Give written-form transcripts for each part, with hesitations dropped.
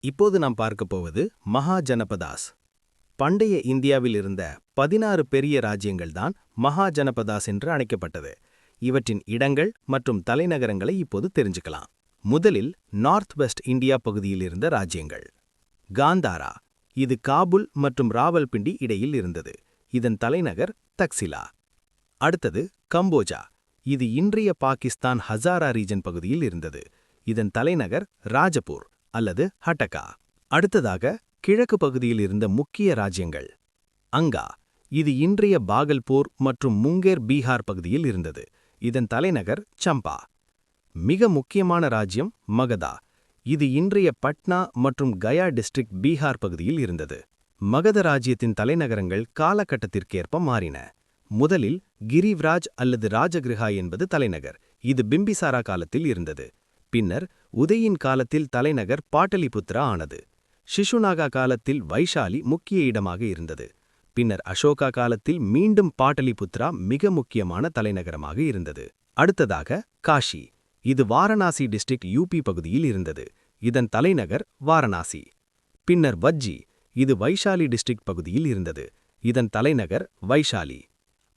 இப்போது நாம் பார்க்கப் போவது மகாஜனபதாஸ். பண்டைய இந்தியாவில் இருந்த 16 பெரிய ராஜ்யங்கள்தான் மகாஜனபதாஸ் என்று அழைக்கப்பட்டது. இவற்றின் இடங்கள் மற்றும் தலைநகரங்களை இப்போது தெரிஞ்சுக்கலாம். முதலில் நார்த் வெஸ்ட் இந்தியா பகுதியில் இருந்த ராஜ்யங்கள். காந்தாரா, இது காபுல் மற்றும் ராவல்பிண்டி இடையில் இருந்தது. இதன் தலைநகர் தக்சிலா. அடுத்தது கம்போஜா, இது இன்றைய பாகிஸ்தான் ஹசாரா ரீஜன் பகுதியில் இருந்தது. இதன் தலைநகர் ராஜபூர் அல்லது ஹட்டகா. அடுத்ததாக கிழக்கு பகுதியில் இருந்த முக்கிய ராஜ்யங்கள். அங்கா, இது இன்றைய பாகல்பூர் மற்றும் முங்கேர் பீகார் பகுதியில் இருந்தது. இதன் தலைநகர் சம்பா. மிக முக்கியமான ராஜ்யம் மகதா, இது இன்றைய பட்னா மற்றும் கயா டிஸ்ட்ரிக்ட் பீகார் பகுதியில் இருந்தது. மகத ராஜ்யத்தின் தலைநகரங்கள் காலகட்டத்திற்கேற்ப மாறின. முதலில் கிரிவ்ராஜ் அல்லது ராஜகிருஹா என்பது தலைநகர். இது பிம்பிசாரா காலத்தில் இருந்தது. பின்னர் உதயின் காலத்தில் தலைநகர் பாட்டலிபுத்ரா ஆனது. ஷிஷுநாகா காலத்தில் வைஷாலி முக்கிய இடமாக இருந்தது. பின்னர் அசோகா காலத்தில் மீண்டும் பாட்டலிபுத்ரா மிக முக்கியமான தலைநகரமாக இருந்தது. அடுத்ததாக காஷி, இது வாரணாசி டிஸ்ட்ரிக்ட் யூபி பகுதியில் இருந்தது. இதன் தலைநகர் வாரணாசி. பின்னர் வஜ்ஜி, இது வைஷாலி டிஸ்ட்ரிக்ட் பகுதியில் இருந்தது. இதன் தலைநகர் வைஷாலி.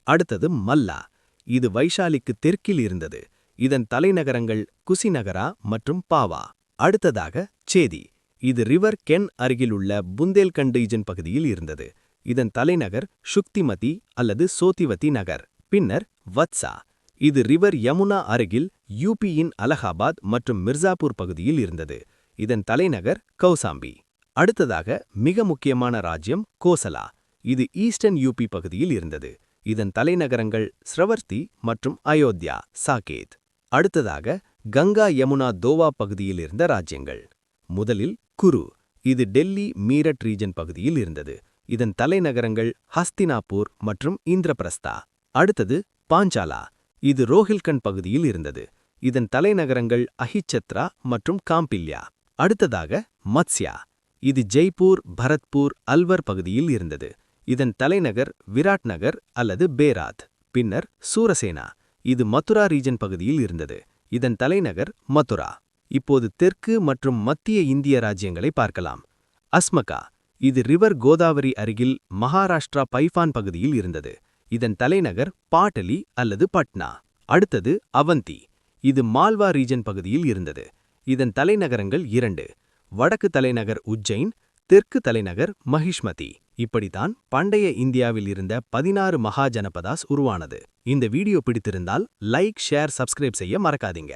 அடுத்தது மல்லா, இது வைஷாலிக்கு தெற்கில் இருந்தது. இதன் தலைநகரங்கள் குசிநகரா மற்றும் பாவா. அடுத்ததாக சேதி, இது ரிவர் கென் அருகிலுள்ள புந்தேல்கண்ட் ரீஜன் பகுதியில் இருந்தது. இதன் தலைநகர் சுக்திமதி அல்லது சோதிவதி நகர். பின்னர் வத்சா, இது ரிவர் யமுனா அருகில் யூபியின் அலகாபாத் மற்றும் மிர்சாப்பூர் பகுதியில் இருந்தது. இதன் தலைநகர் கௌசாம்பி. அடுத்ததாக மிக முக்கியமான ராஜ்யம் கோசலா, இது ஈஸ்டர்ன் யூபி பகுதியில் இருந்தது. இதன் தலைநகரங்கள் ஸ்ரவஸ்தி மற்றும் அயோத்தியா சாகேத். அடுத்ததாக கங்கா யமுனா தோவா பகுதியில் இருந்த ராஜ்யங்கள். முதலில் குரு, இது டெல்லி மீரட் ரீஜன் பகுதியில் இருந்தது. இதன் தலைநகரங்கள் ஹஸ்தினாபூர் மற்றும் இந்திரபிரஸ்தா. அடுத்தது பாஞ்சாலா, இது ரோஹில்கண்ட் பகுதியில் இருந்தது. இதன் தலைநகரங்கள் அஹிச்சத்ரா மற்றும் காம்பில்யா. அடுத்ததாக மத்ஸ்யா, இது ஜெய்ப்பூர் பரத்பூர் அல்வர் பகுதியில் இருந்தது. இதன் தலைநகர் விராட்நகர் அல்லது பேராத். பின்னர் சூரசேனா, இது மதுரா ரீஜன் பகுதியில் இருந்தது. இதன் தலைநகர் மதுரா. இப்போது தெற்கு மற்றும் மத்திய இந்திய ராஜ்யங்களை பார்க்கலாம். அஸ்மகா, இது ரிவர் கோதாவரி அருகில் மகாராஷ்டிரா பைஃபான் பகுதியில் இருந்தது. இதன் தலைநகர் பாட்டலி அல்லது பட்னா. அடுத்தது அவந்தி, இது மால்வா ரீஜன் பகுதியில் இருந்தது. இதன் தலைநகரங்கள் 2. வடக்கு தலைநகர் உஜ்ஜைன், தெற்கு தலைநகர் மகிஷ்மதி. இப்படித்தான் பண்டைய இந்தியாவில் இருந்த 16 மகாஜனபதாஸ் உருவானது. இந்த வீடியோ பிடித்திருந்தால் லைக், ஷேர், சப்ஸ்கிரைப் செய்ய மறக்காதீங்க.